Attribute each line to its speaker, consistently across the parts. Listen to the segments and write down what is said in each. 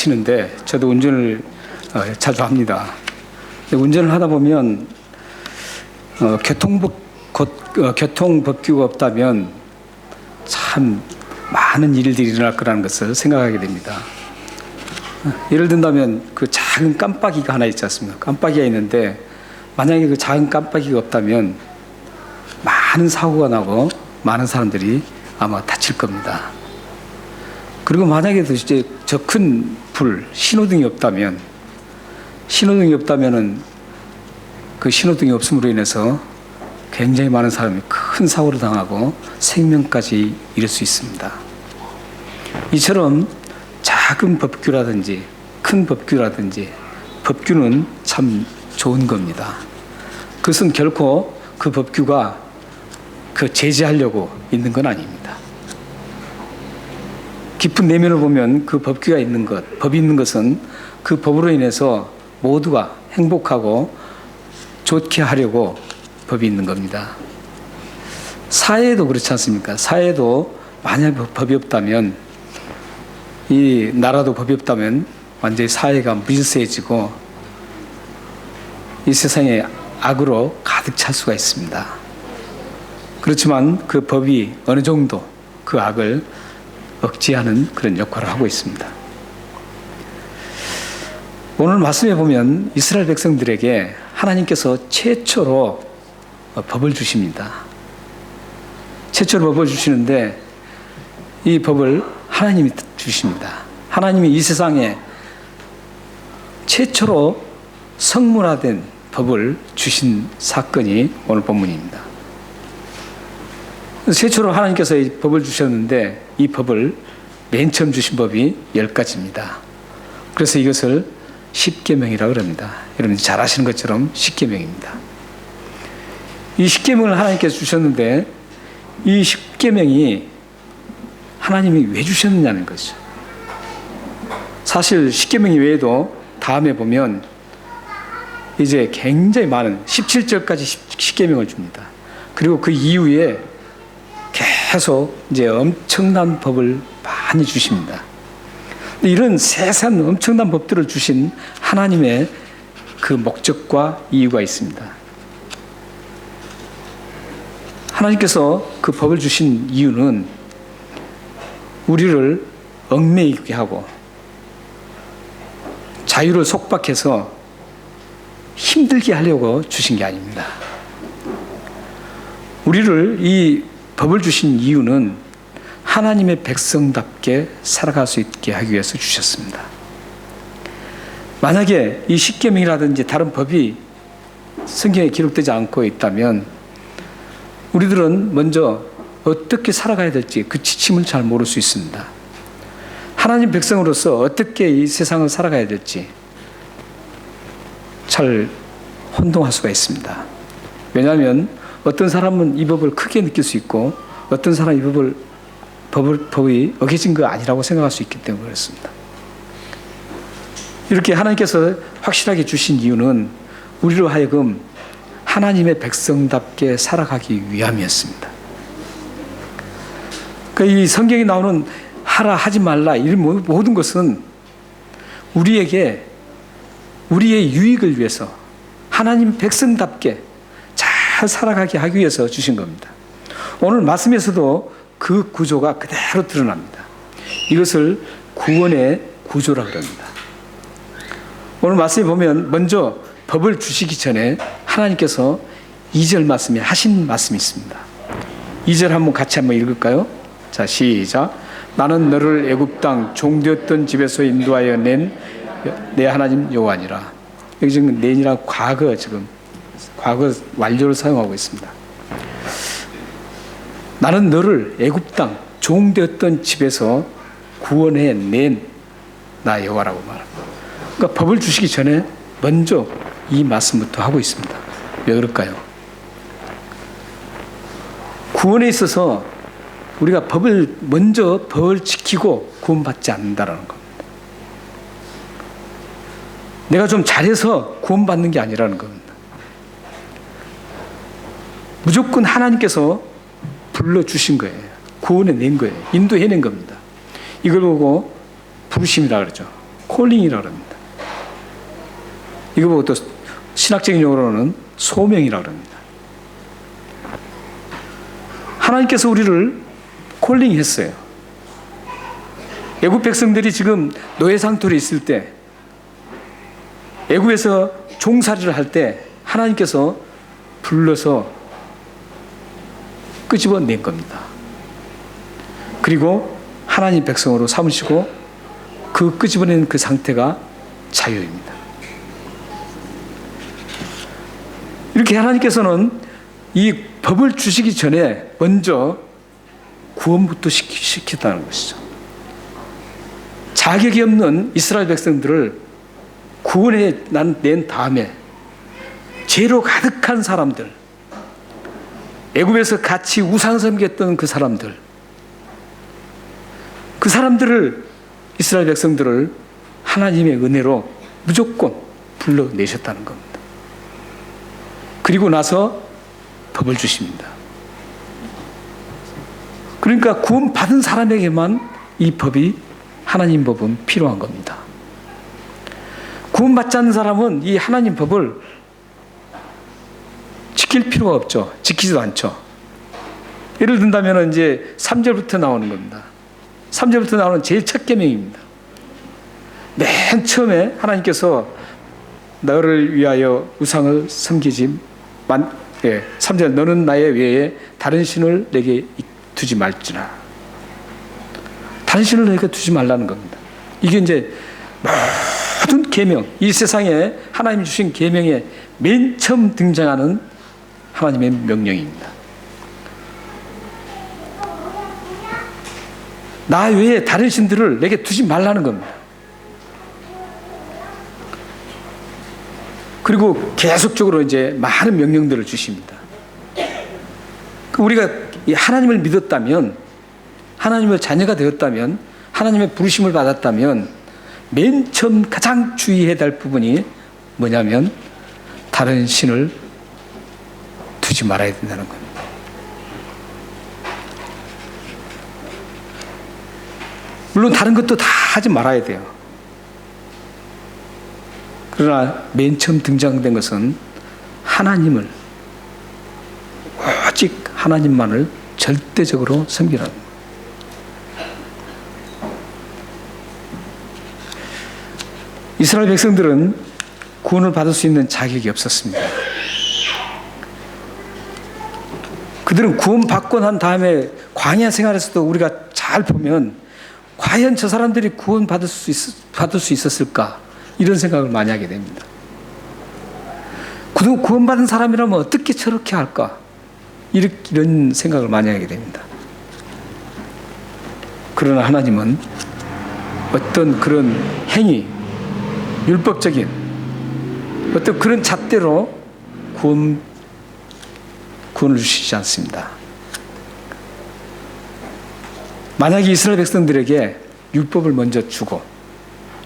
Speaker 1: 치는데 저도 운전을 자주 합니다. 운전을 하다 보면 교통법규가 없다면 참 많은 일들이 일어날 거라는 것을 생각하게 됩니다. 예를 든다면 그 작은 깜빡이가 하나 있지 않습니까? 깜빡이가 있는데 만약에 그 작은 깜빡이가 없다면 많은 사고가 나고 많은 사람들이 아마 다칠 겁니다. 그리고 만약에 이제 저 큰 불, 신호등이 없다면은 그 신호등이 없음으로 인해서 굉장히 많은 사람이 큰 사고를 당하고 생명까지 잃을 수 있습니다. 이처럼 작은 법규라든지 큰 법규라든지 법규는 참 좋은 겁니다. 그것은 결코 그 법규가 제재하려고 있는 건 아닙니다. 깊은 내면을 보면 그 법규가 있는 것, 법이 있는 것은 그 법으로 인해서 모두가 행복하고 좋게 하려고 법이 있는 겁니다. 사회에도 그렇지 않습니까? 사회에도 만약 법이 없다면, 이 나라도 법이 없다면 완전히 사회가 무질서해지고 이 세상에 악으로 가득 찰 수가 있습니다. 그렇지만 그 법이 어느 정도 그 악을 억제하는 그런 역할을 하고 있습니다. 오늘 말씀에 보면 이스라엘 백성들에게 하나님께서 최초로 법을 주십니다. 최초로 법을 주시는데 이 법을 하나님이 주십니다. 하나님이 이 세상에 최초로 성문화된 법을 주신 사건이 오늘 본문입니다. 최초로 하나님께서 이 법을 주셨는데 이 법을 맨 처음 주신 법이 10가지입니다. 그래서 이것을 십계명이라고 합니다. 여러분 잘 아시는 것처럼 십계명입니다. 이 십계명을 하나님께서 주셨는데 이 십계명이 하나님이 왜 주셨느냐는 것이죠. 사실 십계명 외에도 다음에 보면 이제 굉장히 많은 17절까지 십계명을 줍니다. 그리고 그 이후에 계속 이제 엄청난 법을 많이 주십니다. 이런 세상 엄청난 법들을 주신 하나님의 그 목적과 이유가 있습니다. 하나님께서 그 법을 주신 이유는 우리를 얽매이게 하고 자유를 속박해서 힘들게 하려고 주신 게 아닙니다. 우리를 이 법을 주신 이유는 하나님의 백성답게 살아갈 수 있게 하기 위해서 주셨습니다. 만약에 이 십계명이라든지 다른 법이 성경에 기록되지 않고 있다면 우리들은 먼저 어떻게 살아가야 될지 그 지침을 잘 모를 수 있습니다. 하나님 백성으로서 어떻게 이 세상을 살아가야 될지 잘 혼동할 수가 있습니다. 왜냐하면 어떤 사람은 이 법을 크게 느낄 수 있고 어떤 사람은 이 법이 어겨진 거 아니라고 생각할 수 있기 때문에 그렇습니다. 이렇게 하나님께서 확실하게 주신 이유는 우리로 하여금 하나님의 백성답게 살아가기 위함이었습니다. 그러니까 이 성경에 나오는 하라 하지 말라 이런 모든 것은 우리에게 우리의 유익을 위해서 하나님 백성답게 잘 살아가게 하기 위해서 주신 겁니다. 오늘 말씀에서도 그 구조가 그대로 드러납니다. 이것을 구원의 구조라고 합니다. 오늘 말씀에 보면 먼저 법을 주시기 전에 하나님께서 2절 말씀에 하신 말씀이 있습니다. 2절 한번 같이 한번 읽을까요? 자, 시작. 나는 너를 애굽 땅 종되었던 집에서 인도하여 낸 내 하나님 여호와니라. 여기 지금 낸이란 과거 완료를 사용하고 있습니다. 나는 너를 애굽 땅 종되었던 집에서 구원해 낸 나 여호와라고 말합니다. 그러니까 법을 주시기 전에 먼저 이 말씀부터 하고 있습니다. 왜 그럴까요? 구원에 있어서 우리가 먼저 법을 지키고 구원받지 않는다라는 겁니다. 내가 좀 잘해서 구원받는 게 아니라는 겁니다. 무조건 하나님께서 불러주신 거예요. 구원해낸 거예요. 인도해낸 겁니다. 이걸 보고 부르심이라 그러죠. 콜링이라고 합니다. 이거 보고 또 신학적인 용어로는 소명이라고 합니다. 하나님께서 우리를 콜링했어요. 애굽 백성들이 지금 노예 상태로 있을 때, 애굽에서 종살이를 할 때 하나님께서 불러서 끄집어낸 겁니다. 그리고 하나님 백성으로 삼으시고 그 끄집어낸 그 상태가 자유입니다. 이렇게 하나님께서는 이 법을 주시기 전에 먼저 구원부터 시켰다는 것이죠. 자격이 없는 이스라엘 백성들을 구원해 낸 다음에 죄로 가득한 사람들, 애굽에서 같이 우상 섬겼던 그 사람들을 이스라엘 백성들을 하나님의 은혜로 무조건 불러내셨다는 겁니다. 그리고 나서 법을 주십니다. 그러니까 구원받은 사람에게만 이 법이, 하나님 법은 필요한 겁니다. 구원받지 않는 사람은 이 하나님 법을 지킬 필요가 없죠. 지키지도 않죠. 예를 든다면 이제 3절부터 나오는 겁니다. 3절부터 나오는 제일 첫 계명입니다. 맨 처음에 하나님께서 너를 위하여 우상을 섬기지 3절 너는 나의 외에 다른 신을 내게 두지 말지라. 다른 신을 내게 두지 말라는 겁니다. 이게 이제 모든 계명, 이 세상에 하나님이 주신 계명에 맨 처음 등장하는 하나님의 명령입니다. 나 외에 다른 신들을 내게 두지 말라는 겁니다. 그리고 계속적으로 이제 많은 명령들을 주십니다. 우리가 하나님을 믿었다면, 하나님의 자녀가 되었다면, 하나님의 부르심을 받았다면 맨 처음 가장 주의해야 될 부분이 뭐냐면 다른 신을 두지 말아야 된다는 겁니다. 물론 다른 것도 다 하지 말아야 돼요. 그러나 맨 처음 등장된 것은 하나님을, 오직 하나님만을 절대적으로 섬기라는 거예요. 이스라엘 백성들은 구원을 받을 수 있는 자격이 없었습니다. 그들은 구원받고 난 다음에 광야 생활에서도 우리가 잘 보면 과연 저 사람들이 구원받을 수 있었을까? 이런 생각을 많이 하게 됩니다. 구원받은 사람이라면 어떻게 저렇게 할까? 이런 생각을 많이 하게 됩니다. 그러나 하나님은 어떤 그런 행위, 율법적인 어떤 그런 잣대로 구원을 주시지 않습니다. 만약에 이스라엘 백성들에게 율법을 먼저 주고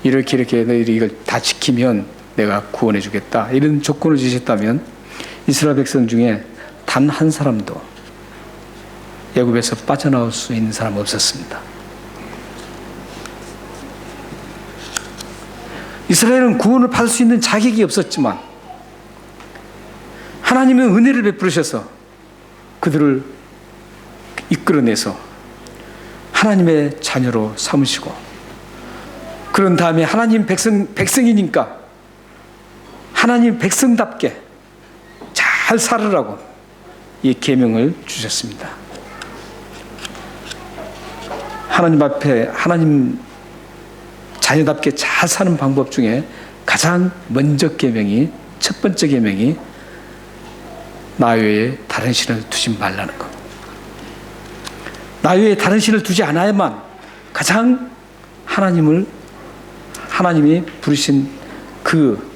Speaker 1: 이렇게 너희들이 이걸 다 지키면 내가 구원해 주겠다, 이런 조건을 주셨다면 이스라엘 백성 중에 단 한 사람도 애굽에서 빠져나올 수 있는 사람은 없었습니다. 이스라엘은 구원을 받을 수 있는 자격이 없었지만 하나님은 은혜를 베푸셔서 그들을 이끌어내서 하나님의 자녀로 삼으시고, 그런 다음에 하나님 백성이니까 하나님 백성답게 잘 살으라고 이 계명을 주셨습니다. 하나님 앞에 하나님 자녀답게 잘 사는 방법 중에 가장 먼저 계명이, 첫 번째 계명이 나 외에 다른 신을 두지 말라는 것. 나 외에 다른 신을 두지 않아야만 가장 하나님이 부르신 그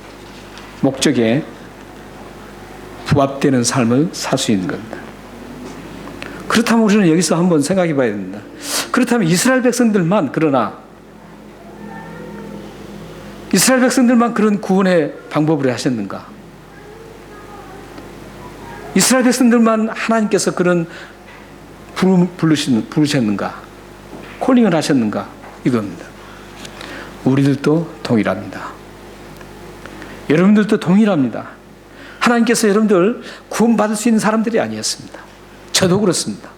Speaker 1: 목적에 부합되는 삶을 살 수 있는 겁니다. 그렇다면 우리는 여기서 한번 생각해 봐야 됩니다. 그렇다면 이스라엘 백성들만 그런 구원의 방법을 하셨는가? 이스라엘 백성들만 하나님께서 그런 부르셨는가? 콜링을 하셨는가? 이겁니다. 우리들도 동일합니다. 여러분들도 동일합니다. 하나님께서 여러분들 구원받을 수 있는 사람들이 아니었습니다. 저도 그렇습니다.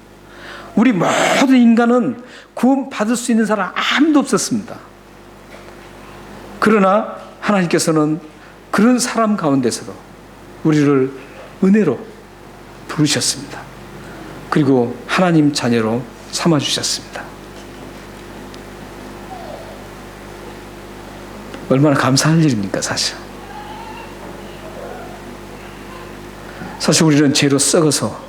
Speaker 1: 우리 모든 인간은 구원받을 수 있는 사람 아무도 없었습니다. 그러나 하나님께서는 그런 사람 가운데서도 우리를 은혜로 부르셨습니다. 그리고 하나님 자녀로 삼아주셨습니다. 얼마나 감사할 일입니까, 사실. 사실 우리는 죄로 썩어서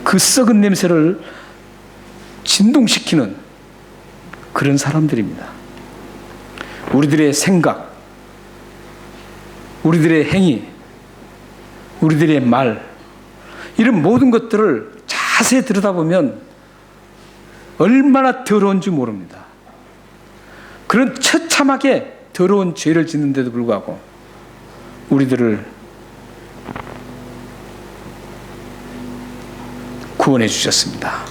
Speaker 1: 그 썩은 냄새를 진동시키는 그런 사람들입니다. 우리들의 생각, 우리들의 행위, 우리들의 말, 이런 모든 것들을 자세히 들여다보면 얼마나 더러운지 모릅니다. 그런 처참하게 더러운 죄를 짓는데도 불구하고 우리들을 구원해 주셨습니다.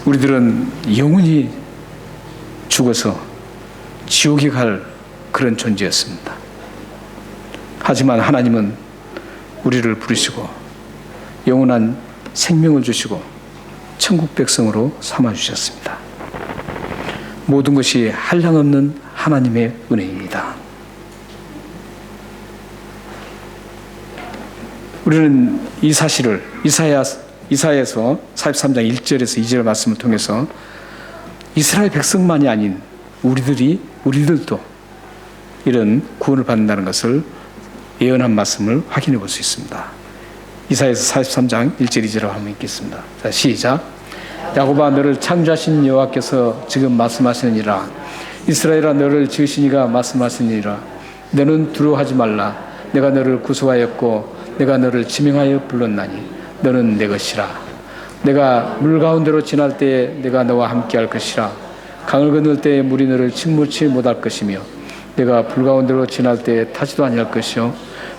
Speaker 1: 우리들은 영원히 죽어서 지옥에 갈 그런 존재였습니다. 하지만 하나님은 우리를 부르시고 영원한 생명을 주시고 천국 백성으로 삼아주셨습니다. 모든 것이 한량없는 하나님의 은혜입니다. 우리는 이 사실을 이사야서 43장 1절에서 2절 말씀을 통해서 이스라엘 백성만이 아닌 우리들도 이런 구원을 받는다는 것을 예언한 말씀을 확인해 볼 수 있습니다. 이사야서 43장 1절 2절을 한번 읽겠습니다. 자, 시작. 야곱아, 너를 창조하신 여호와께서 지금 말씀하시느니라. 이스라엘아, 너를 지으신 이가 말씀하시느니라. 너는 두려워하지 말라. 내가 너를 구속하였고 내가 너를 지명하여 불렀나니 너는 내 것이라. 내가 물 가운데로 지날 때에 내가 너와 함께할 것이라. 강을 건널 때에 물이 너를 침몰치 못할 것이며 내가 불 가운데로 지날 때에 타지도 아니할 것이요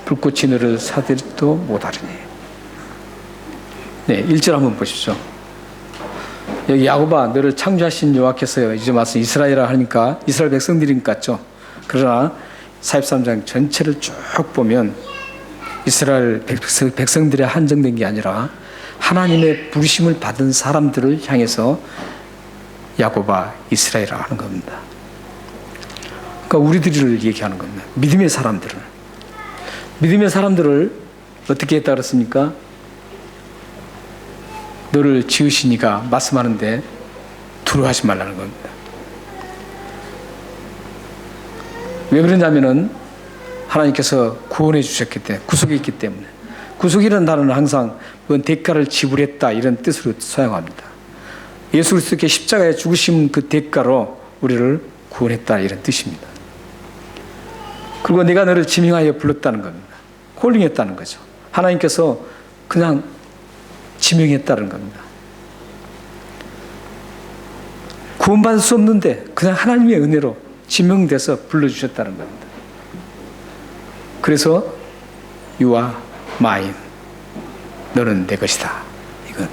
Speaker 1: 불꽃이 너를 사들지도 못하리니. 네, 1절 한번 보십시오. 여기 야곱아, 너를 창조하신 여호와께서요. 이제 말씀 이스라엘이라 하니까 이스라엘 백성들인 것 같죠. 그러나 43장 전체를 쭉 보면 이스라엘 백성들에 한정된 게 아니라 하나님의 부르심을 받은 사람들을 향해서 야곱아, 이스라엘이라 하는 겁니다. 그러니까 우리들을 얘기하는 겁니다. 믿음의 사람들을 어떻게 했다 그랬습니까? 너를 지으신 이가 말씀하는데 두려워하지 말라는 겁니다. 왜 그러냐면은 하나님께서 구원해 주셨기 때문에, 구속했기 때문에. 구속이라는 단어는 항상 뭔 대가를 지불했다 이런 뜻으로 사용합니다. 예수 그리스도께 십자가에 죽으신 그 대가로 우리를 구원했다 이런 뜻입니다. 그리고 내가 너를 지명하여 불렀다는 겁니다. 콜링했다는 거죠. 하나님께서 그냥 지명했다는 겁니다. 구원받을 수 없는데 그냥 하나님의 은혜로 지명돼서 불러주셨다는 겁니다. 그래서 You are mine. 너는 내 것이다. 이건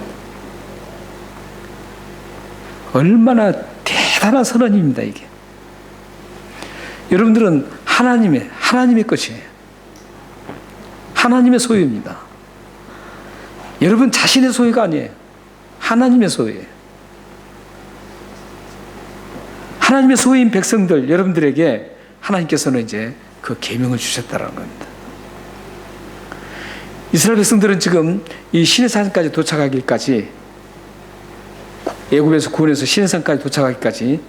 Speaker 1: 얼마나 대단한 선언입니다. 이게 여러분들은 하나님의 것이에요. 하나님의 소유입니다. 여러분 자신의 소유가 아니에요. 하나님의 소유예요. 하나님의 소유인 백성들 여러분들에게 하나님께서는 이제 그 계명을 주셨다는 겁니다. 이스라엘 백성들은 지금 이 시내산까지 도착하기까지, 애굽에서 구원해서 시내산까지 도착하기까지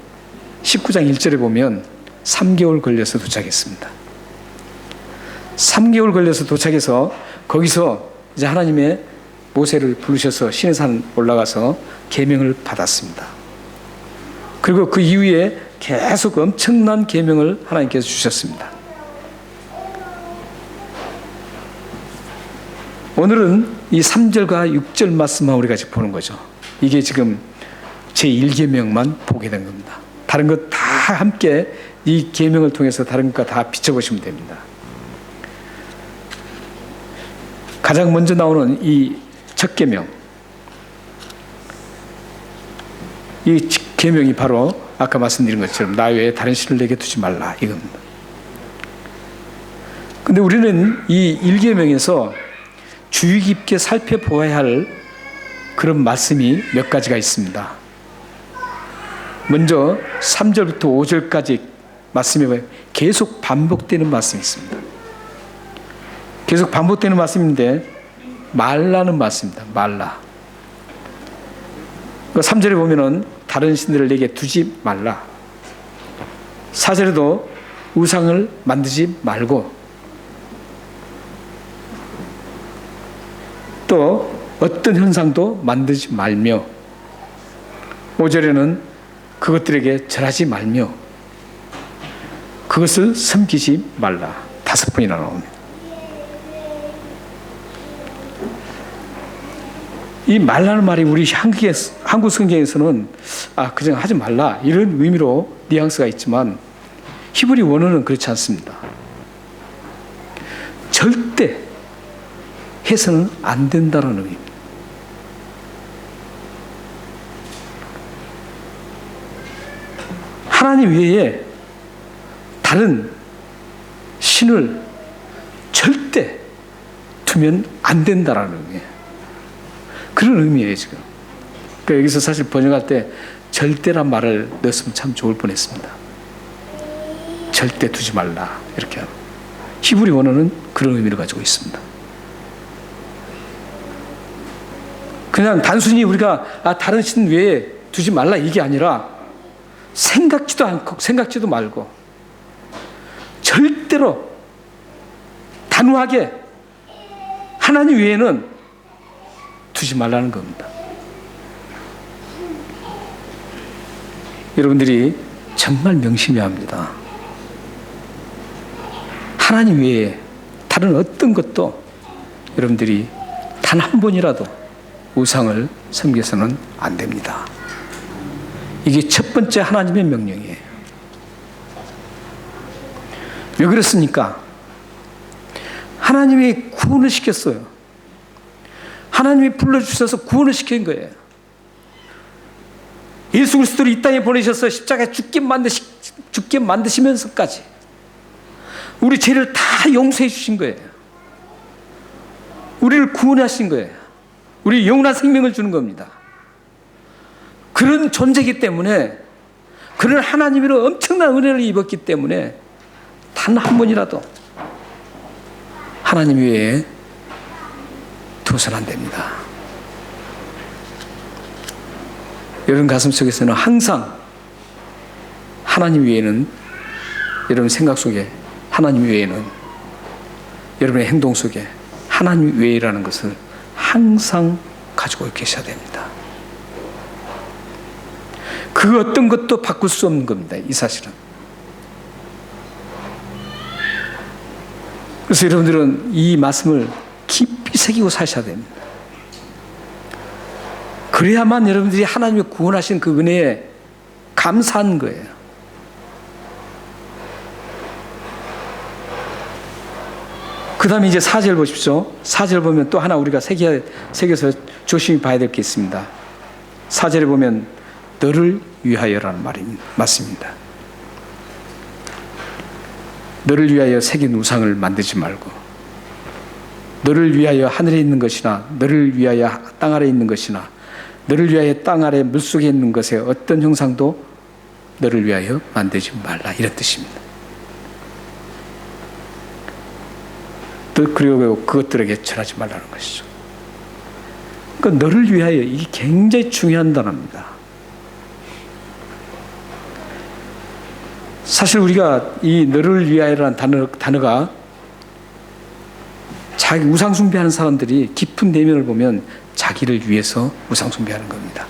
Speaker 1: 19장 1절에 보면 3개월 걸려서 도착했습니다. 3개월 걸려서 도착해서 거기서 이제 하나님의 모세를 부르셔서 시내산 올라가서 계명을 받았습니다. 그리고 그 이후에 계속 엄청난 계명을 하나님께서 주셨습니다. 오늘은 이 3절과 6절 말씀만 우리가 지금 보는 거죠. 이게 지금 제1계명만 보게 된 겁니다. 다른 것 다 함께 이 계명을 통해서 다른 것과 다 비춰보시면 됩니다. 가장 먼저 나오는 이 첫 계명, 이 계명이 바로 아까 말씀드린 것처럼 나 외에 다른 신을 내게 두지 말라 이겁니다. 근데 우리는 이 1계명에서 주의 깊게 살펴보아야 할 그런 말씀이 몇 가지가 있습니다. 먼저 3절부터 5절까지 말씀이 계속 반복되는 말씀이 있습니다. 계속 반복되는 말씀인데 말라는 말씀입니다. 말라. 3절에 보면은 다른 신들을 내게 두지 말라. 4절에도 우상을 만들지 말고, 또 어떤 현상도 만들지 말며, 5절에는 그것들에게 절하지 말며 그것을 섬기지 말라. 5번이나 나옵니다. 이 말라는 말이 우리 한국 성경에서는 그냥 하지 말라 이런 의미로 뉘앙스가 있지만 히브리 원어는 그렇지 않습니다. 절대 해서는 안 된다는 의미입니다. 하나님 외에 다른 신을 절대 두면 안 된다는 의미예요. 그런 의미예요, 지금. 그러니까 여기서 사실 번역할 때 절대란 말을 넣었으면 참 좋을 뻔했습니다. 절대 두지 말라 이렇게 하고. 히브리 원어는 그런 의미를 가지고 있습니다. 그냥 단순히 우리가 다른 신 외에 두지 말라 이게 아니라 생각지도 말고 절대로 단호하게 하나님 외에는 두지 말라는 겁니다. 여러분들이 정말 명심해야 합니다. 하나님 외에 다른 어떤 것도 여러분들이 단 한 번이라도 우상을 섬겨서는 안 됩니다. 이게 첫 번째 하나님의 명령이에요. 왜 그렇습니까? 하나님이 구원을 시켰어요. 하나님이 불러주셔서 구원을 시킨 거예요. 예수 그리스도를 이 땅에 보내셔서 십자가에 죽게 만드시면서까지 우리 죄를 다 용서해 주신 거예요. 우리를 구원하신 거예요. 우리 영원한 생명을 주는 겁니다. 그런 존재이기 때문에, 그런 하나님으로 엄청난 은혜를 입었기 때문에 단 한 번이라도 하나님 외에 두어서는 안 됩니다. 여러분 가슴 속에서는 항상 하나님 외에는, 여러분 생각 속에 하나님 외에는, 여러분의 행동 속에 하나님 외라는 것을 항상 가지고 계셔야 됩니다. 그 어떤 것도 바꿀 수 없는 겁니다. 이 사실은. 그래서 여러분들은 이 말씀을 깊이 새기고 사셔야 됩니다. 그래야만 여러분들이 하나님이 구원하신 그 은혜에 감사한 거예요. 그 다음에 이제 4절 보십시오. 4절 보면 또 하나 우리가 새겨서 조심히 봐야 될 게 있습니다. 4절에 보면 너를 위하여라는 말이 맞습니다. 너를 위하여 새긴 우상을 만들지 말고, 너를 위하여 하늘에 있는 것이나, 너를 위하여 땅 아래에 있는 것이나, 너를 위하여 땅 아래 물속에 있는 것의 어떤 형상도 너를 위하여 만들지 말라, 이런 뜻입니다. 또 그리고 그것들에게 절하지 말라는 것이죠. 그러니까 너를 위하여, 이게 굉장히 중요한 단어입니다. 사실 우리가 이 너를 위하여라는 단어가 자기 우상 숭배하는 사람들이 깊은 내면을 보면 자기를 위해서 우상 숭배하는 겁니다.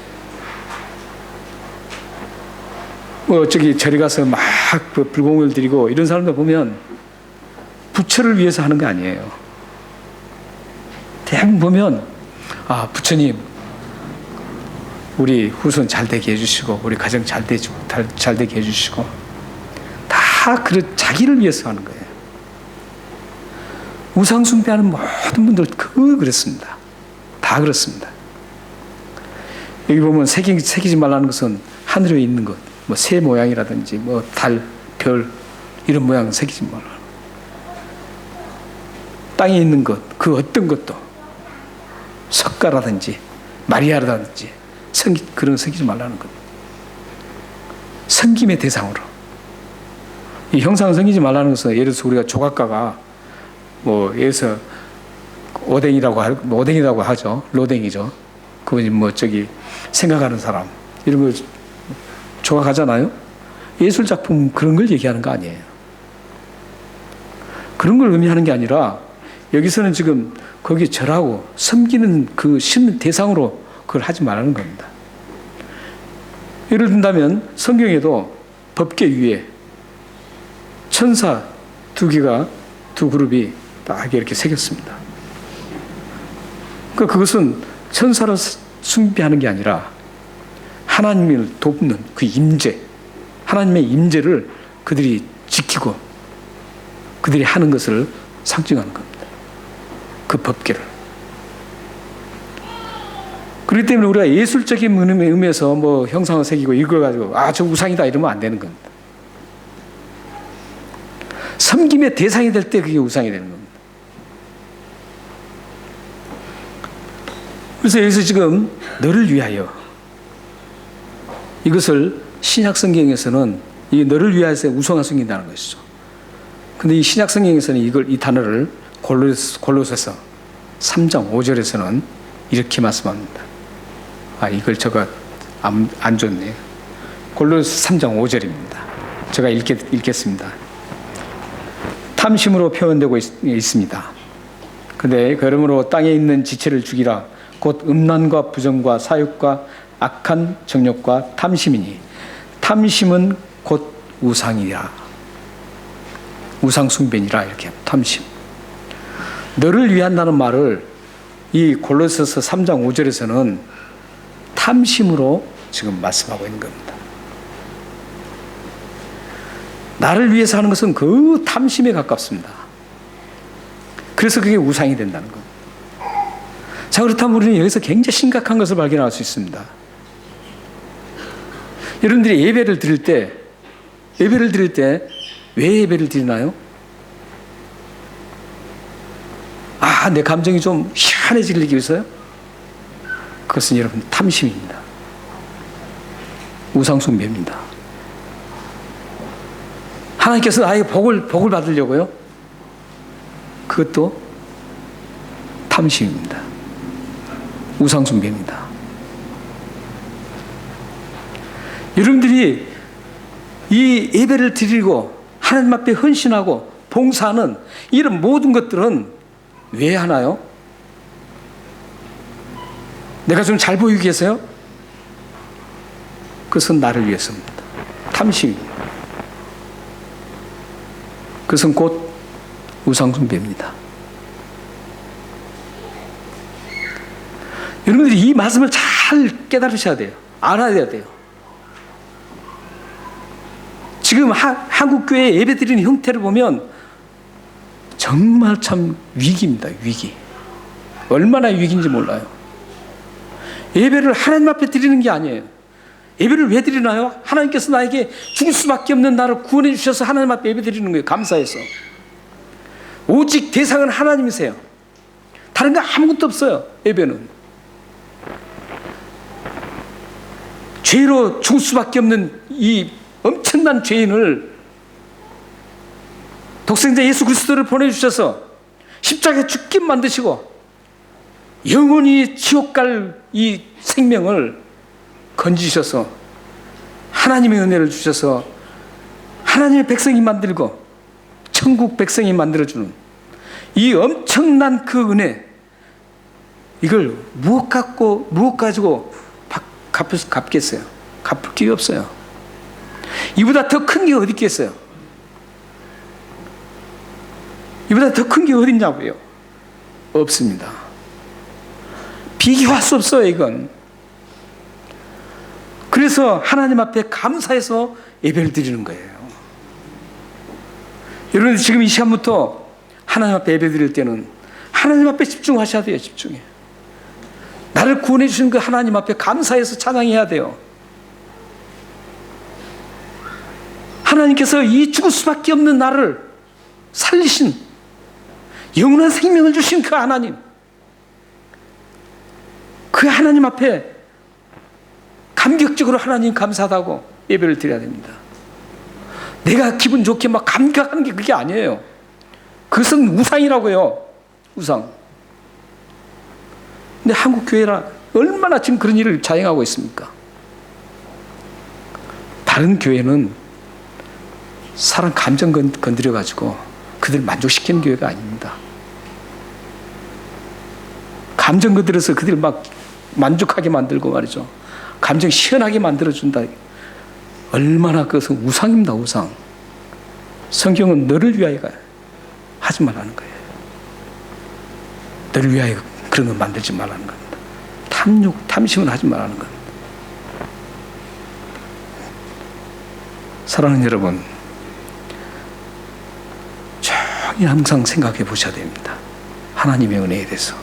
Speaker 1: 저기 절에 가서 막 불공을 드리고 이런 사람들 보면 부처를 위해서 하는 거 아니에요. 대부분 보면 부처님 우리 후손 잘 되게 해주시고 우리 가정 잘 되게 해주시고, 다 자기를 위해서 하는 거예요. 우상 숭배하는 모든 분들 그렇습니다. 다 그렇습니다. 여기 보면 새기지 말라는 것은 하늘에 있는 것, 뭐 새 모양이라든지 뭐 달, 별 이런 모양 새기지 말라. 땅에 있는 것, 그 어떤 것도 석가라든지 마리아라든지 그런 새기지 말라는 것. 섬김의 대상으로. 이 형상을 섬기지 말라는 것은 예를 들어서 우리가 조각가가 뭐 예를 들어서 오뎅이라고 하죠. 로댕이죠. 그분이 뭐 저기 생각하는 사람 이런 걸 조각하잖아요. 예술 작품 그런 걸 얘기하는 거 아니에요. 그런 걸 의미하는 게 아니라 여기서는 지금 거기 절하고 섬기는 그 신 대상으로 그걸 하지 말라는 겁니다. 예를 든다면 성경에도 법궤 위에 천사 두 그룹이 딱 이렇게 새겼습니다. 그것은 천사를 숭배하는 게 아니라 하나님을 돕는 그 임재, 하나님의 임재를 그들이 지키고 그들이 하는 것을 상징하는 겁니다. 그 법궤를. 그렇기 때문에 우리가 예술적인 의미에서 뭐 형상을 새기고 이걸 가지고 저 우상이다 이러면 안 되는 겁니다. 섬김의 대상이 될 때 그게 우상이 되는 겁니다. 그래서 여기서 지금 너를 위하여 이것을 신약 성경에서는 이 너를 위하여서 우상을 숨긴다는 것이죠. 근데 이 신약 성경에서는 이 단어를 골로새서 3장 5절에서는 이렇게 말씀합니다. 이걸 제가 안 줬네요. 골로새 3장 5절입니다. 제가 읽겠습니다. 탐심으로 표현되고 있습니다. 근데 그러므로 땅에 있는 지체를 죽이라. 곧 음란과 부정과 사욕과 악한 정욕과 탐심이니 탐심은 곧 우상이라. 우상 숭배니라. 이렇게 탐심. 너를 위한다는 말을 이 골로새서 3장 5절에서는 탐심으로 지금 말씀하고 있는 겁니다. 나를 위해서 하는 것은 그 탐심에 가깝습니다. 그래서 그게 우상이 된다는 겁니다. 자, 그렇다면 우리는 여기서 굉장히 심각한 것을 발견할 수 있습니다. 여러분들이 예배를 드릴 때 왜 예배를 드리나요? 내 감정이 좀 희한해지기 위해서요? 그것은 여러분 탐심입니다. 우상숭배입니다. 하나님께서 나에게 복을 받으려고요? 그것도 탐심입니다. 우상숭배입니다. 여러분들이 이 예배를 드리고 하나님 앞에 헌신하고 봉사하는 이런 모든 것들은 왜 하나요? 내가 좀 잘 보이기 위해서요? 그것은 나를 위해서입니다. 탐심입니다. 그것은 곧 우상숭배입니다. 여러분들이 이 말씀을 잘 깨달으셔야 돼요. 알아야 돼요. 지금 한국교회 예배드리는 형태를 보면 정말 참 위기입니다. 위기. 얼마나 위기인지 몰라요. 예배를 하나님 앞에 드리는 게 아니에요. 예배를 왜 드리나요? 하나님께서 나에게 죽을 수밖에 없는 나를 구원해 주셔서 하나님 앞에 예배 드리는 거예요. 감사해서. 오직 대상은 하나님이세요. 다른 거 아무것도 없어요. 예배는. 죄로 죽을 수밖에 없는 이 엄청난 죄인을 독생자 예수 그리스도를 보내주셔서 십자가에 죽게 만드시고 영원히 지옥 갈 이 생명을 건지셔서 하나님의 은혜를 주셔서 하나님의 백성이 만들고 천국 백성이 만들어주는 이 엄청난 그 은혜, 이걸 무엇 가지고 갚겠어요? 갚을 게 없어요. 이보다 더 큰 게 어디 있겠어요? 이보다 더 큰 게 어딨냐고요? 없습니다. 비교할 수 없어요, 이건. 그래서 하나님 앞에 감사해서 예배를 드리는 거예요. 여러분 지금 이 시간부터 하나님 앞에 예배 드릴 때는 하나님 앞에 집중하셔야 돼요. 집중해. 나를 구원해 주신 그 하나님 앞에 감사해서 찬양해야 돼요. 하나님께서 이 죽을 수밖에 없는 나를 살리신, 영원한 생명을 주신 그 하나님, 그 하나님 앞에 감격적으로 하나님 감사하다고 예배를 드려야 됩니다. 내가 기분 좋게 막 감격하는 게 그게 아니에요. 그것은 우상이라고요. 우상. 근데 한국 교회라 얼마나 지금 그런 일을 자행하고 있습니까? 다른 교회는 사람 감정 건드려가지고 그들 만족시키는 교회가 아닙니다. 감정 건드려서 그들 막 만족하게 만들고 말이죠. 감정 시원하게 만들어준다. 얼마나 그것은 우상입니다. 우상. 성경은 너를 위하여 하지 말라는 거예요. 너를 위하여 그런 거 만들지 말라는 겁니다. 탐심은 하지 말라는 겁니다. 사랑하는 여러분, 조용히 항상 생각해 보셔야 됩니다. 하나님의 은혜에 대해서.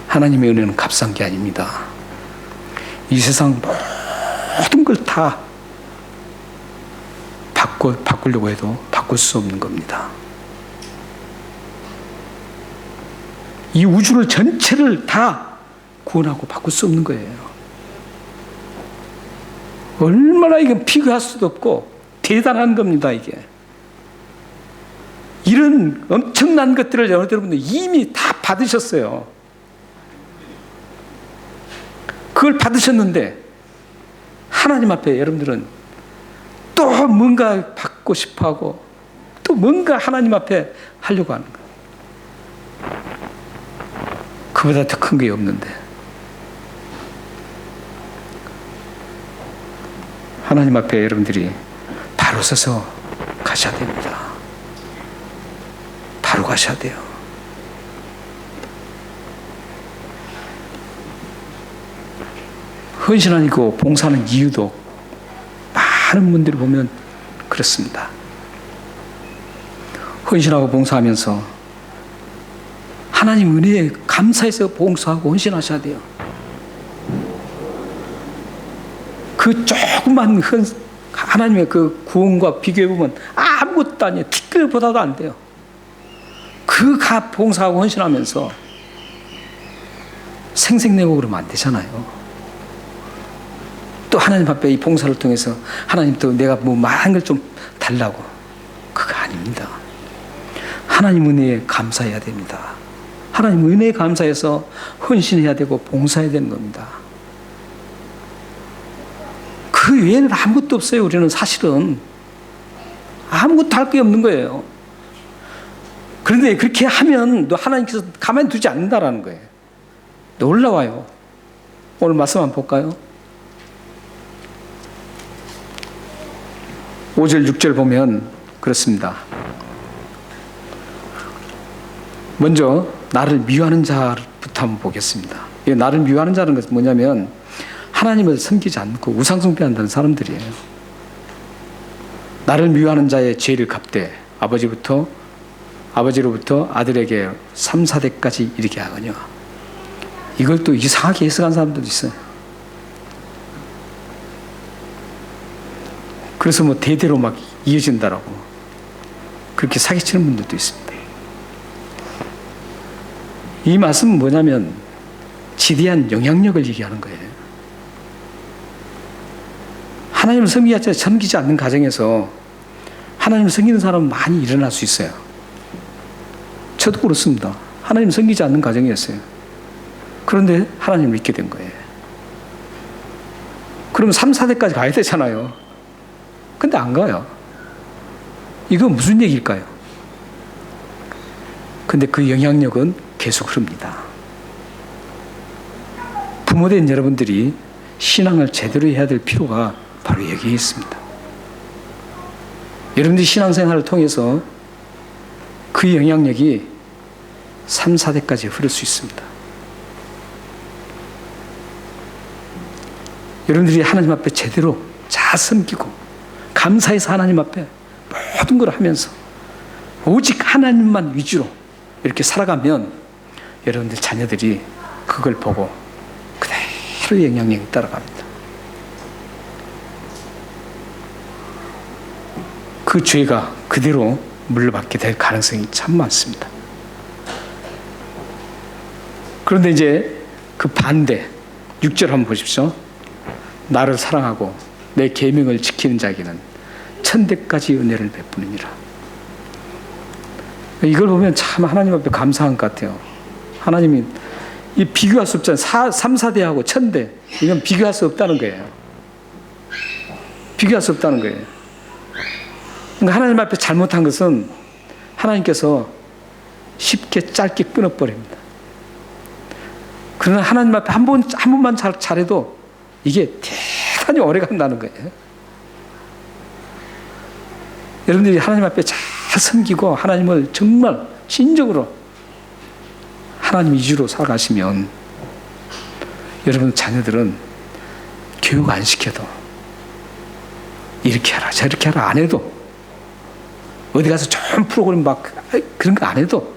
Speaker 1: 하나님의 은혜는 값싼 게 아닙니다. 이 세상 모든 걸 다 바꾸려고 해도 바꿀 수 없는 겁니다. 이 우주를 전체를 다 구원하고 바꿀 수 없는 거예요. 얼마나 이건 비교할 수도 없고 대단한 겁니다, 이게. 이런 엄청난 것들을 여러분들 이미 다 받으셨어요. 그걸 받으셨는데 하나님 앞에 여러분들은 또 뭔가 받고 싶어하고 또 뭔가 하나님 앞에 하려고 하는 거예요. 그보다 더 큰 게 없는데. 하나님 앞에 여러분들이 바로 서서 가셔야 됩니다. 바로 가셔야 돼요. 헌신하고 봉사하는 이유도 많은 분들이 보면 그렇습니다. 헌신하고 봉사하면서 하나님 은혜에 감사해서 봉사하고 헌신하셔야 돼요. 그 조그만 하나님의 그 구원과 비교해보면 아무것도 아니에요. 티끌보다도 안 돼요. 그 봉사하고 헌신하면서 생색내고 그러면 안 되잖아요. 또 하나님 앞에 이 봉사를 통해서 하나님 또 내가 뭐 많은 걸 좀 달라고. 그거 아닙니다. 하나님 은혜에 감사해야 됩니다. 하나님 은혜에 감사해서 헌신해야 되고 봉사해야 되는 겁니다. 그 외에는 아무것도 없어요. 우리는 사실은 아무것도 할 게 없는 거예요. 그런데 그렇게 하면 또 하나님께서 가만히 두지 않는다라는 거예요. 놀라워요. 오늘 말씀 한번 볼까요? 5절 6절 보면 그렇습니다. 먼저 나를 미워하는 자부터 한번 보겠습니다. 나를 미워하는 자는 것은 뭐냐면 하나님을 섬기지 않고 우상숭배한다는 사람들이에요. 나를 미워하는 자의 죄를 갚되 아버지로부터 아들에게 3, 4대까지 이르게 하거니와. 이걸 또 이상하게 해석한 사람들도 있어요. 그래서 뭐 대대로 막 이어진다라고 그렇게 사기치는 분들도 있습니다. 이 말씀은 뭐냐면 지대한 영향력을 얘기하는 거예요. 하나님을 섬기지 않는 가정에서 하나님을 섬기는 사람은 많이 일어날 수 있어요. 저도 그렇습니다. 하나님을 섬기지 않는 가정이었어요. 그런데 하나님을 믿게 된 거예요. 그러면 3, 4대까지 가야 되잖아요. 근데 안 가요. 이건 무슨 얘기일까요? 근데 그 영향력은 계속 흐릅니다. 부모된 여러분들이 신앙을 제대로 해야 될 필요가 바로 여기에 있습니다. 여러분들이 신앙생활을 통해서 그 영향력이 3, 4대까지 흐를 수 있습니다. 여러분들이 하나님 앞에 제대로 잘 섬기고 감사해서 하나님 앞에 모든 걸 하면서 오직 하나님만 위주로 이렇게 살아가면 여러분들 자녀들이 그걸 보고 그대로 영향력이 따라갑니다. 그 죄가 그대로 물러받게 될 가능성이 참 많습니다. 그런데 이제 그 반대 6절 한번 보십시오. 나를 사랑하고 내 계명을 지키는 자에게는 천대까지 은혜를 베푸느니라. 이걸 보면 참 하나님 앞에 감사한 것 같아요. 하나님이 이 비교할 수 없잖아요. 3, 4대하고 천대, 이건 비교할 수 없다는 거예요. 비교할 수 없다는 거예요. 그러니까 하나님 앞에 잘못한 것은 하나님께서 쉽게 짧게 끊어버립니다. 그러나 하나님 앞에 한 번만 잘해도 이게 대단히 오래 간다는 거예요. 여러분들이 하나님 앞에 잘 섬기고 하나님을 정말 진정으로 하나님 위주로 살아가시면 여러분 자녀들은 교육 안 시켜도 이렇게 하라 저렇게 하라 안 해도 어디 가서 좋은 프로그램 막 그런 거 안 해도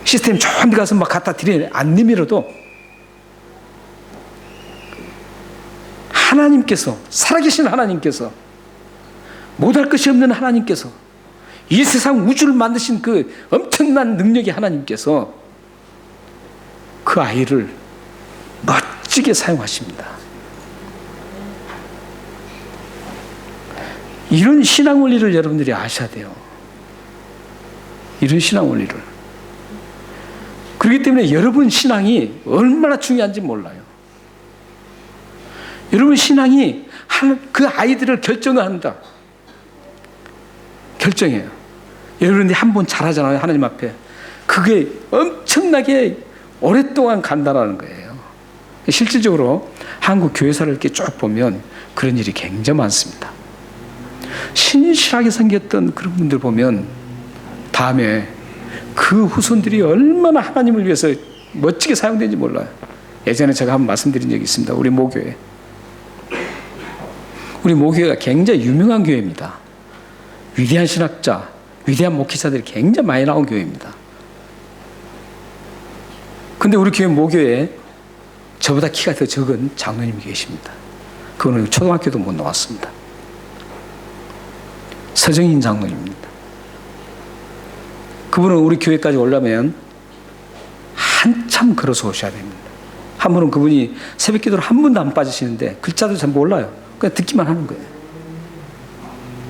Speaker 1: 시스템 좋은 데 가서 막 갖다 드려 안 내밀어도 하나님께서 살아계신 하나님께서 못할 것이 없는 하나님께서 이 세상 우주를 만드신 그 엄청난 능력의 하나님께서 그 아이를 멋지게 사용하십니다. 이런 신앙 원리를 여러분들이 아셔야 돼요. 이런 신앙 원리를. 그렇기 때문에 여러분 신앙이 얼마나 중요한지 몰라요. 여러분 신앙이 그 아이들을 결정한다. 결정해요. 여러분들이 한 번 잘하잖아요. 하나님 앞에. 그게 엄청나게 오랫동안 간다라는 거예요. 실질적으로 한국 교회사를 이렇게 쭉 보면 그런 일이 굉장히 많습니다. 신실하게 생겼던 그런 분들 보면 다음에 그 후손들이 얼마나 하나님을 위해서 멋지게 사용되는지 몰라요. 예전에 제가 한번 말씀드린 적이 있습니다. 우리 모교회. 우리 모교회가 굉장히 유명한 교회입니다. 위대한 신학자, 위대한 목회자들이 굉장히 많이 나온 교회입니다. 근데 우리 교회 모교회에 저보다 키가 더 적은 장로님이 계십니다. 그분은 초등학교도 못 나왔습니다. 서정인 장로님입니다. 그분은 우리 교회까지 오려면 한참 걸어서 오셔야 됩니다. 한 분은 그분이 새벽 기도를 한 번도 안 빠지시는데 글자도 잘 몰라요. 그냥 듣기만 하는 거예요.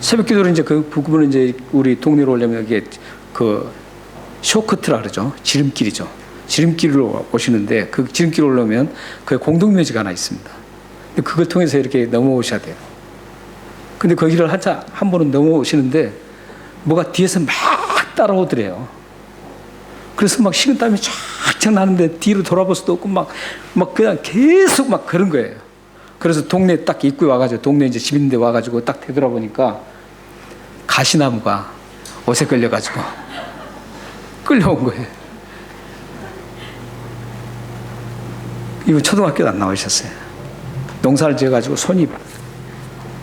Speaker 1: 새벽 기도를 이제 그분은 이제 우리 동네로 오려면 이게 그 쇼커트라 그러죠. 지름길이죠. 지름길로 오시는데 그 지름길로 오려면 그 공동묘지가 하나 있습니다. 근데 그걸 통해서 이렇게 넘어오셔야 돼요. 근데 거기를 한 번은 넘어오시는데 뭐가 뒤에서 막 따라오더래요. 그래서 막 식은땀이 쫙쫙 나는데 뒤로 돌아볼 수도 없고 막 그냥 계속 막 그런 거예요. 그래서 동네 딱 입구에 와가지고 동네 이제 집 있는데 와가지고 딱 되돌아보니까 가시나무가 옷에 걸려가지고 끌려온 거예요. 이분 초등학교도 안 나오셨어요. 농사를 지어가지고 손이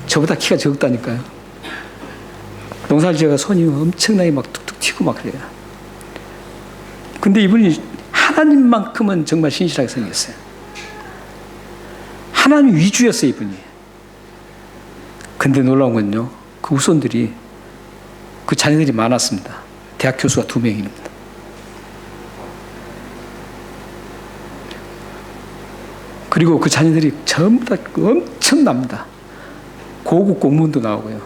Speaker 1: 저보다 키가 적다니까요. 농사를 지어가 손이 엄청나게 막 툭툭 튀고 막 그래요. 근데 이분이 하나님만큼은 정말 신실하게 생겼어요. 하나님 위주였어요, 이분이. 근데 놀라운 건요, 그 후손들이, 그 자녀들이 많았습니다. 대학 교수가 2명입니다. 그리고 그 자녀들이 전부 다 엄청납니다. 고급 공무원도 나오고요.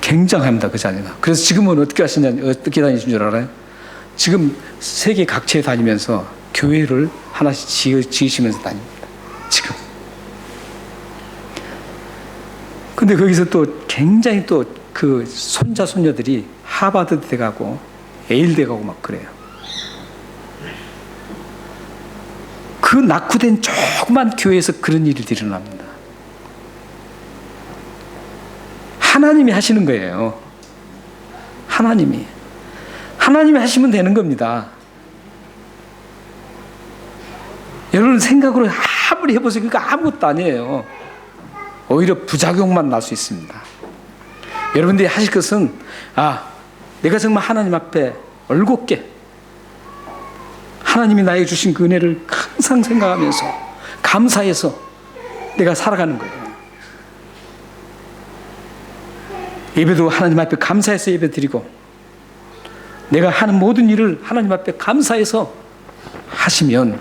Speaker 1: 굉장합니다, 그 자녀가. 그래서 지금은 어떻게 다니시는 줄 알아요? 지금 세계 각지에 다니면서 교회를 하나씩 지으시면서 다닙니다. 지금. 근데 거기서 또 굉장히 또 그 손자, 손녀들이 하버드대 가고 예일대 가고 막 그래요. 그 낙후된 조그만 교회에서 그런 일이 일어납니다. 하나님이 하시는 거예요. 하나님이 하시면 되는 겁니다. 여러분 생각으로 아무리 해보세요. 그러니까 아무것도 아니에요. 오히려 부작용만 날 수 있습니다. 여러분들이 하실 것은 내가 정말 하나님 앞에 올곧게 하나님이 나에게 주신 그 은혜를 항상 생각하면서 감사해서 내가 살아가는 거예요. 예배도 하나님 앞에 감사해서 예배 드리고, 내가 하는 모든 일을 하나님 앞에 감사해서 하시면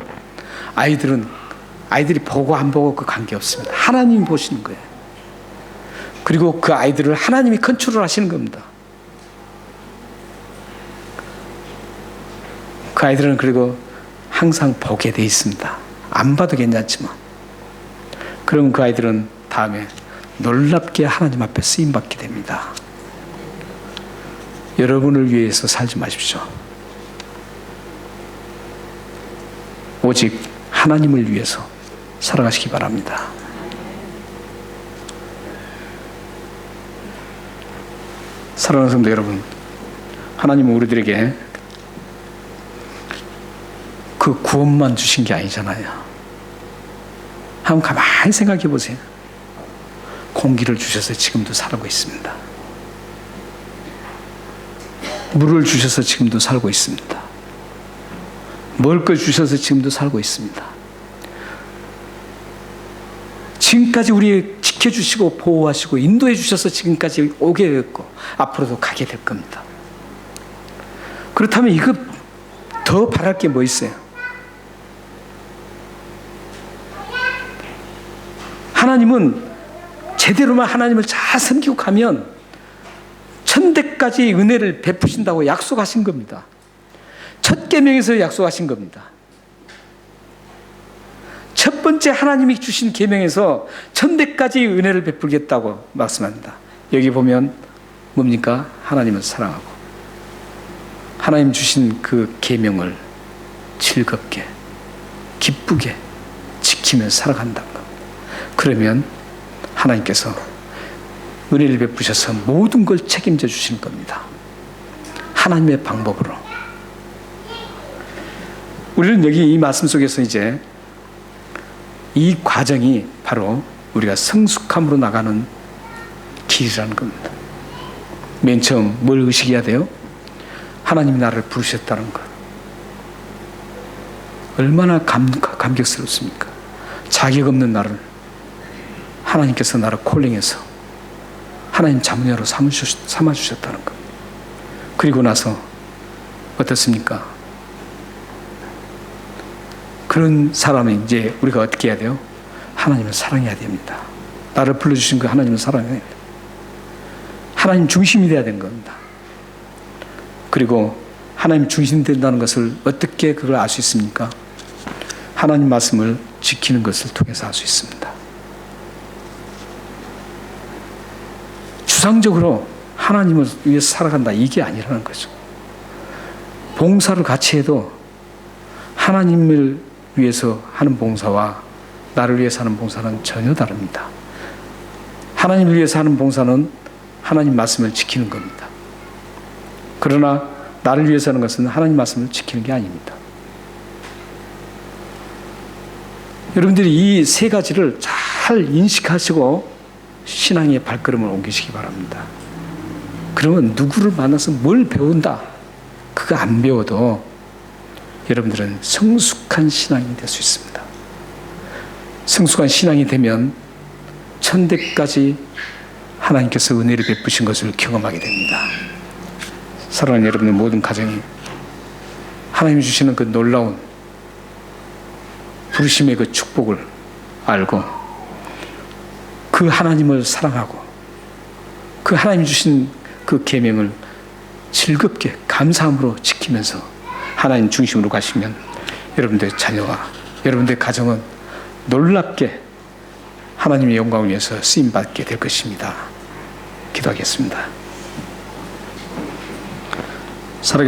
Speaker 1: 아이들이 보고 안 보고 그 관계없습니다. 하나님이 보시는 거예요. 그리고 그 아이들을 하나님이 컨트롤 하시는 겁니다. 그 아이들은 그리고 항상 보게 돼 있습니다. 안 봐도 괜찮지만. 그러면 그 아이들은 다음에 놀랍게 하나님 앞에 쓰임받게 됩니다. 여러분을 위해서 살지 마십시오. 오직 하나님을 위해서 살아가시기 바랍니다. 사랑하는 성도 여러분, 하나님은 우리들에게 그 구원만 주신 게 아니잖아요. 한번 가만히 생각해 보세요. 공기를 주셔서 지금도 살고 있습니다. 물을 주셔서 지금도 살고 있습니다. 먹을 걸 주셔서 지금도 살고 있습니다. 지금까지 우리 지켜주시고 보호하시고 인도해 주셔서 지금까지 오게 됐고 앞으로도 가게 될 겁니다. 그렇다면 이거 더 바랄 게 뭐 있어요? 하나님은 제대로만 하나님을 잘 섬기고 가면 천대까지 은혜를 베푸신다고 약속하신 겁니다. 첫 계명에서 약속하신 겁니다. 첫 번째 하나님이 주신 계명에서 천대까지 은혜를 베풀겠다고 말씀합니다. 여기 보면 뭡니까? 하나님을 사랑하고 하나님 주신 그 계명을 즐겁게 기쁘게 지키며 살아간다는 겁니다. 그러면 하나님께서 은혜를 베푸셔서 모든 걸 책임져 주시는 겁니다. 하나님의 방법으로. 우리는 여기 이 말씀 속에서 이제 이 과정이 바로 우리가 성숙함으로 나가는 길이라는 겁니다. 맨 처음 뭘 의식해야 돼요? 하나님이 나를 부르셨다는 것. 얼마나 감격스럽습니까? 자격 없는 나를 하나님께서 나를 콜링해서 하나님 자문자로 삼아주셨다는 것. 그리고 나서 어떻습니까? 그런 사람은 이제 우리가 어떻게 해야 돼요? 하나님을 사랑해야 됩니다. 나를 불러주신 그 하나님을 사랑해야 됩니다. 하나님 중심이 돼야 되는 겁니다. 그리고 하나님 중심 된다는 것을 어떻게 그걸 알 수 있습니까? 하나님 말씀을 지키는 것을 통해서 알 수 있습니다. 주상적으로 하나님을 위해서 살아간다 이게 아니라는 거죠. 봉사를 같이 해도 하나님을 위해서 하는 봉사와 나를 위해서 하는 봉사는 전혀 다릅니다. 하나님을 위해서 하는 봉사는 하나님 말씀을 지키는 겁니다. 그러나 나를 위해서 하는 것은 하나님 말씀을 지키는 게 아닙니다. 여러분들이 이 세 가지를 잘 인식하시고 신앙의 발걸음을 옮기시기 바랍니다. 그러면 누구를 만나서 뭘 배운다 그거 안 배워도 여러분들은 성숙한 신앙이 될 수 있습니다. 성숙한 신앙이 되면 천대까지 하나님께서 은혜를 베푸신 것을 경험하게 됩니다. 사랑하는 여러분의 모든 가정이 하나님이 주시는 그 놀라운 부르심의 그 축복을 알고 그 하나님을 사랑하고 그 하나님이 주신 그 계명을 즐겁게 감사함으로 지키면서 하나님 중심으로 가시면 여러분들의 자녀와 여러분들의 가정은 놀랍게 하나님의 영광을 위해서 쓰임받게 될 것입니다. 기도하겠습니다.